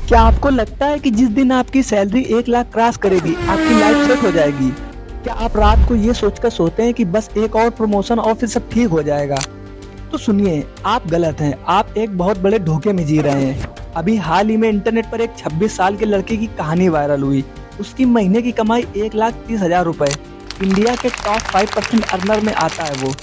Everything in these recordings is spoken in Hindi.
क्या आपको लगता है कि जिस दिन आपकी सैलरी 1 लाख क्रॉस करेगी आपकी लाइफ सेट हो जाएगी? क्या आप रात को ये सोचकर सोते हैं कि बस एक और प्रमोशन और फिर सब ठीक हो जाएगा? तो सुनिए, आप गलत हैं। आप एक बहुत बड़े धोखे में जी रहे हैं। अभी हाल ही में इंटरनेट पर एक 26 साल के लड़के की कहानी वायरल हुई। उसकी महीने की कमाई 1,30,000 रुपए। इंडिया के टॉप 5% अर्नर में आता है वो।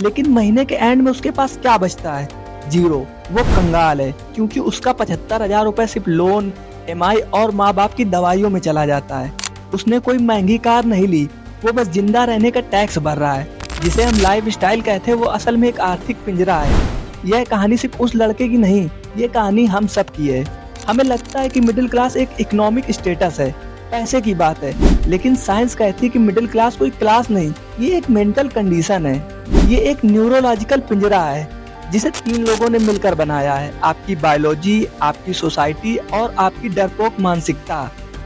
लेकिन महीने के एंड में उसके पास क्या बचता है? जीरो। वो कंगाल है क्योंकि उसका 75,000 रुपए सिर्फ लोन, EMI और माँ बाप की दवाइयों में चला जाता है। उसने कोई महंगी कार नहीं ली, वो बस जिंदा रहने का टैक्स भर रहा है। जिसे हम लाइफ स्टाइल कहते हैं वो असल में एक आर्थिक पिंजरा है। यह कहानी सिर्फ उस लड़के की नहीं, ये कहानी हम सब की है। हमें लगता है कि मिडिल क्लास एक इकोनॉमिक स्टेटस है, पैसे की बात है, लेकिन साइंस कहती है कि मिडिल क्लास कोई क्लास नहीं, ये एक मेंटल कंडीशन है। ये एक न्यूरोलॉजिकल पिंजरा है जिसे 3 लोगों ने मिलकर बनाया है, आपकी बायोलॉजी, आपकी सोसाइटी और आपकी डरपोक मानसिकता।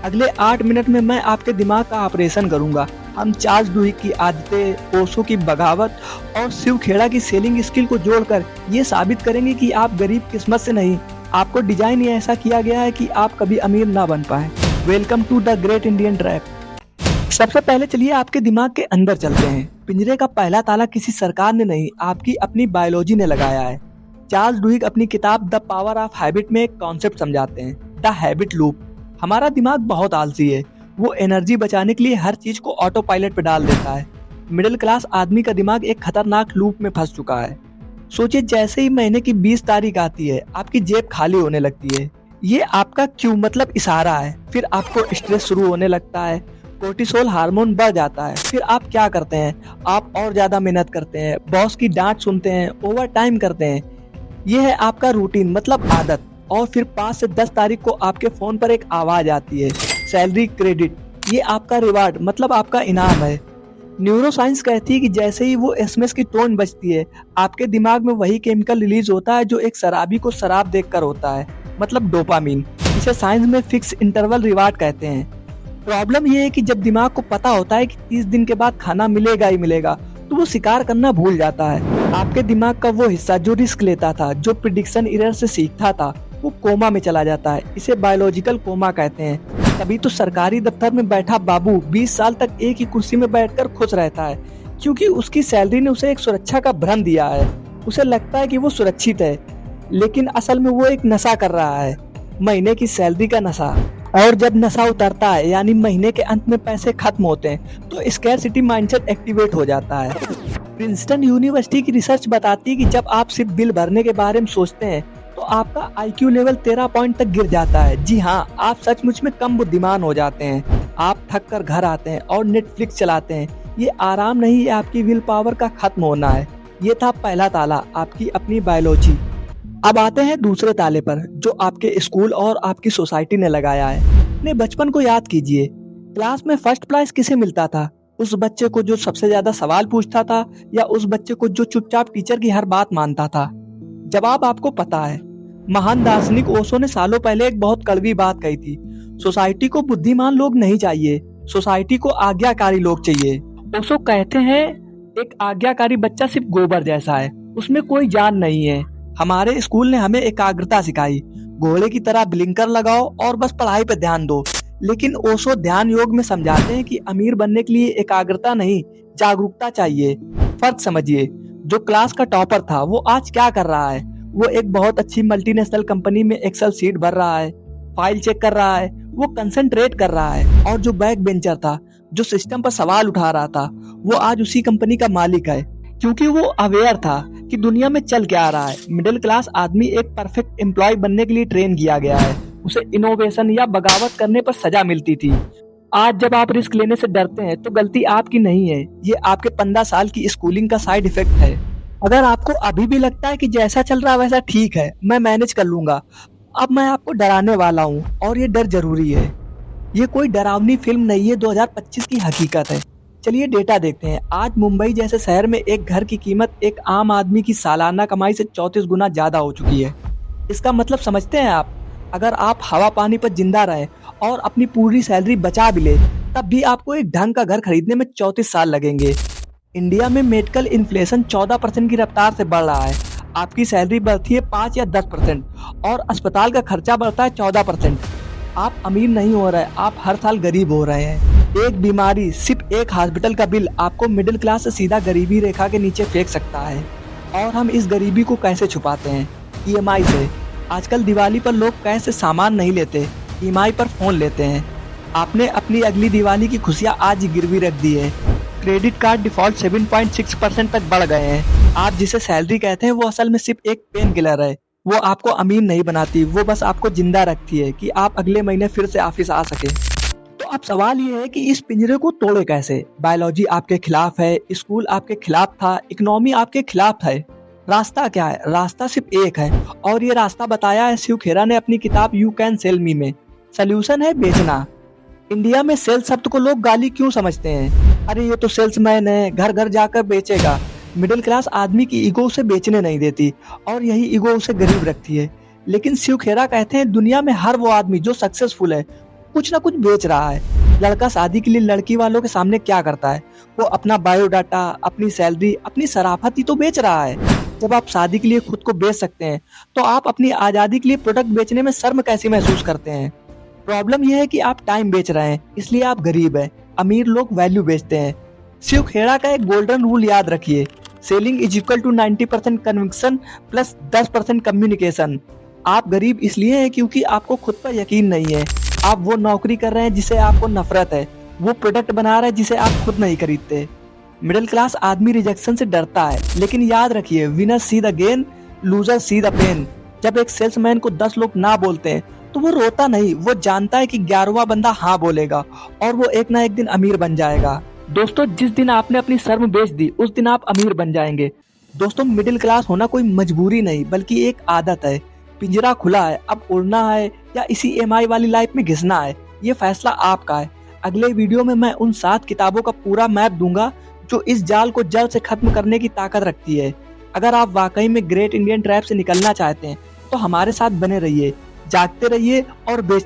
अगले 8 मिनट में मैं आपके दिमाग का ऑपरेशन करूंगा। हम चार्ल्स डुहिक की आदतें, ओशो की बगावत और शिव खेड़ा की सेलिंग स्किल को जोड़कर ये साबित करेंगे कि आप गरीब किस्मत से नहीं, आपको डिजाइन ही ऐसा किया गया है कि आप कभी अमीर ना बन पाए। Welcome to the great Indian trap. सबसे पहले चलिए आपके दिमाग के अंदर चलते हैं। पिंजरे का पहला ताला किसी सरकार ने नहीं, आपकी अपनी बायोलॉजी ने लगाया है। चार्ल्स डुहिक अपनी किताब द पावर ऑफ हैबिट में एक कॉन्सेप्ट समझाते हैं, द हैबिट लूप। हमारा दिमाग बहुत आलसी है, वो एनर्जी बचाने के लिए हर चीज को ऑटो पायलट पे डाल देता है। मिडिल क्लास आदमी का दिमाग एक खतरनाक लूप में फंस चुका है। सोचिए, जैसे ही महीने की 20 तारीख आती है आपकी जेब खाली होने लगती है। ये आपका क्यों मतलब इशारा है। फिर आपको स्ट्रेस शुरू होने लगता है, कोर्टिसोल हार्मोन बढ़ जाता है। फिर आप क्या करते हैं? आप और ज्यादा मेहनत करते हैं, बॉस की डांट सुनते हैं, ओवर टाइम करते हैं। ये है आपका रूटीन मतलब आदत। और फिर 5 से 10 तारीख को आपके फोन पर एक आवाज आती है, सैलरी क्रेडिट। ये आपका रिवार्ड मतलब आपका इनाम है। न्यूरो साइंस कहती है कि जैसे ही वो एसएमएस की टोन बजती है आपके दिमाग में वही केमिकल रिलीज होता है जो एक शराबी को शराब देखकर होता है, मतलब डोपामीन। इसे साइंस में फिक्स इंटरवल रिवार्ड कहते हैं। प्रॉब्लम ये है कि जब दिमाग को पता होता है कि 30 दिन के बाद खाना मिलेगा ही मिलेगा तो वो शिकार करना भूल जाता है। आपके दिमाग का वो हिस्सा जो रिस्क लेता था, जो प्रिडिक्शन एरर से सीखता था, वो कोमा में चला जाता है। इसे बायोलॉजिकल कोमा कहते हैं। तभी तो सरकारी दफ्तर में बैठा बाबू 20 साल तक एक ही कुर्सी में बैठकर खुश रहता है, क्योंकि उसकी सैलरी ने उसे एक सुरक्षा का भ्रम दिया है। उसे लगता है कि वो सुरक्षित है, लेकिन असल में वो एक नशा कर रहा है, महीने की सैलरी का नशा। और जब नशा उतरता है यानी महीने के अंत में पैसे खत्म होते हैं तो स्कैरसिटी माइंडसेट एक्टिवेट हो जाता है। प्रिंसटन यूनिवर्सिटी की रिसर्च बताती है कि जब आप सिर्फ बिल भरने के बारे में सोचते हैं तो आपका IQ लेवल 13 पॉइंट तक गिर जाता है। जी हाँ, आप सचमुच में कम बुद्धिमान हो जाते हैं। आप थक कर घर आते हैं और नेटफ्लिक्स चलाते हैं। ये आराम नहीं, ये आपकी विल पावर का खत्म होना है। ये था पहला ताला, आपकी अपनी बायोलॉजी। अब आते हैं दूसरे ताले पर, जो आपके स्कूल और आपकी सोसाइटी ने लगाया है। अपने बचपन को याद कीजिए, क्लास में फर्स्ट प्राइज किसे मिलता था? उस बच्चे को जो सबसे ज्यादा सवाल पूछता था, या उस बच्चे को जो चुपचाप टीचर की हर बात मानता था? जवाब आपको पता है। महान दार्शनिक ओशो ने सालों पहले एक बहुत कड़वी बात कही थी, सोसाइटी को बुद्धिमान लोग नहीं चाहिए, सोसाइटी को आज्ञाकारी लोग चाहिए। ओशो कहते हैं एक आज्ञाकारी बच्चा सिर्फ गोबर जैसा है, उसमें कोई जान नहीं है। हमारे स्कूल ने हमें एकाग्रता सिखाई, घोड़े की तरह ब्लिंकर लगाओ और बस पढ़ाई पे ध्यान दो। लेकिन ओशो ध्यान योग में समझाते हैं कि अमीर बनने के लिए एकाग्रता नहीं, जागरूकता चाहिए। फर्क समझिए, जो क्लास का टॉपर था वो आज क्या कर रहा है? वो एक बहुत अच्छी मल्टीनेशनल कंपनी में एक्सेल सीट भर रहा है, फाइल चेक कर रहा है, वो कंसंट्रेट कर रहा है। और जो बैक बेंचर था, जो सिस्टम पर सवाल उठा रहा था, वो आज उसी कंपनी का मालिक है, क्योंकि वो अवेयर था कि दुनिया में चल क्या रहा है। मिडिल क्लास आदमी एक परफेक्ट एम्प्लॉय बनने के लिए ट्रेन किया गया है। उसे इनोवेशन या बगावत करने पर सजा मिलती थी। आज जब आप रिस्क लेने से डरते हैं तो गलती आपकी नहीं है, ये आपके 15 साल की स्कूलिंग का साइड इफेक्ट है। अगर आपको अभी भी लगता है कि जैसा चल रहा है वैसा ठीक है, मैं मैनेज कर लूंगा, अब मैं आपको डराने वाला हूँ, और ये डर जरूरी है। ये कोई डरावनी फिल्म नहीं है, 2025 की हकीकत है। चलिए डेटा देखते हैं। आज मुंबई जैसे शहर में एक घर की कीमत एक आम आदमी की सालाना कमाई से 34 गुना ज्यादा हो चुकी है। इसका मतलब समझते हैं आप? अगर आप हवा पानी पर जिंदा रहे और अपनी पूरी सैलरी बचा भी ले, तब भी आपको एक ढंग का घर खरीदने में 34 साल लगेंगे। इंडिया में मेडिकल इन्फ्लेशन 14% की रफ्तार से बढ़ रहा है। आपकी सैलरी बढ़ती है 5 या 10% और अस्पताल का खर्चा बढ़ता है 14%। आप अमीर नहीं हो रहे, आप हर साल गरीब हो रहे हैं। एक बीमारी, सिर्फ एक हॉस्पिटल का बिल आपको मिडिल क्लास से सीधा गरीबी रेखा के नीचे फेंक सकता है। और हम इस गरीबी को कैसे छुपाते हैं? ईएमआई से। आजकल दिवाली पर लोग कैश से सामान नहीं लेते, ईएमआई पर फोन लेते हैं। आपने अपनी अगली दिवाली की खुशियां आज ही गिरवी रख दी है। क्रेडिट कार्ड डिफॉल्ट 7.6% तक बढ़ गए हैं। आप जिसे सैलरी कहते हैं वो असल में सिर्फ एक पेन किलर है। वो आपको अमीर नहीं बनाती, वो बस आपको जिंदा रखती है कि आप अगले महीने फिर से ऑफिस आ सके। तो अब सवाल ये है कि इस पिंजरे को तोड़े कैसे? बायोलॉजी आपके खिलाफ है, स्कूल आपके खिलाफ था, इकोनॉमी आपके खिलाफ है। रास्ता क्या है? रास्ता सिर्फ एक है और ये रास्ता बताया है शिव खेरा ने अपनी किताब यू कैन सेल मी में। सोल्यूशन है बेचना। इंडिया में सेल शब्द को लोग गाली क्यों समझते हैं? अरे ये तो सेल्समैन है, घर घर जाकर बेचेगा। मिडिल क्लास आदमी की ईगो उसे बेचने नहीं देती और यही ईगो उसे गरीब रखती है। लेकिन शिव खेरा कहते हैं दुनिया में हर वो आदमी जो सक्सेसफुल है कुछ ना कुछ बेच रहा है। लड़का शादी के लिए लड़की वालों के सामने क्या करता है? वो अपना बायोडाटा, अपनी सैलरी, अपनी शराफत ही तो बेच रहा है। जब आप शादी के लिए खुद को बेच सकते हैं तो आप अपनी आजादी के लिए प्रोडक्ट बेचने में शर्म कैसे महसूस करते हैं? प्रॉब्लम यह है कि आप टाइम बेच रहे हैं, इसलिए आप गरीब हैं। अमीर लोग वैल्यू बेचते हैं। शिव खेरा का एक गोल्डन रूल याद रखिए, selling is equal to 90% conviction plus 10% communication. आप गरीब इसलिए हैं क्योंकि आपको खुद पर यकीन नहीं है। आप वो नौकरी कर रहे हैं जिसे आपको नफरत है, वो प्रोडक्ट बना रहे हैं जिसे आप खुद नहीं खरीदते। मिडिल क्लास आदमी रिजेक्शन से डरता है, लेकिन याद रखिए winner see the gain, loser see the pain. जब एक सेल्समैन को 10 लोग ना बोलते हैं तो वो रोता नहीं, वो जानता है कि 11वां बंदा हाँ बोलेगा और वो एक ना एक दिन अमीर बन जाएगा। दोस्तों, जिस दिन आपने अपनी शर्म बेच दी उस दिन आप अमीर बन जाएंगे। दोस्तों, मिडिल क्लास होना कोई मजबूरी नहीं बल्कि एक आदत है। पिंजरा खुला है, अब उड़ना है या इसी ईएमआई वाली लाइफ में घिसना है, ये फैसला आपका है। अगले वीडियो में मैं उन 7 किताबों का पूरा मैप दूंगा जो इस जाल को जड़ से खत्म करने की ताकत रखती है। अगर आप वाकई में ग्रेट इंडियन ट्रैप से निकलना चाहते हैं तो हमारे साथ बने रहिए, जागते रहिए और बेचते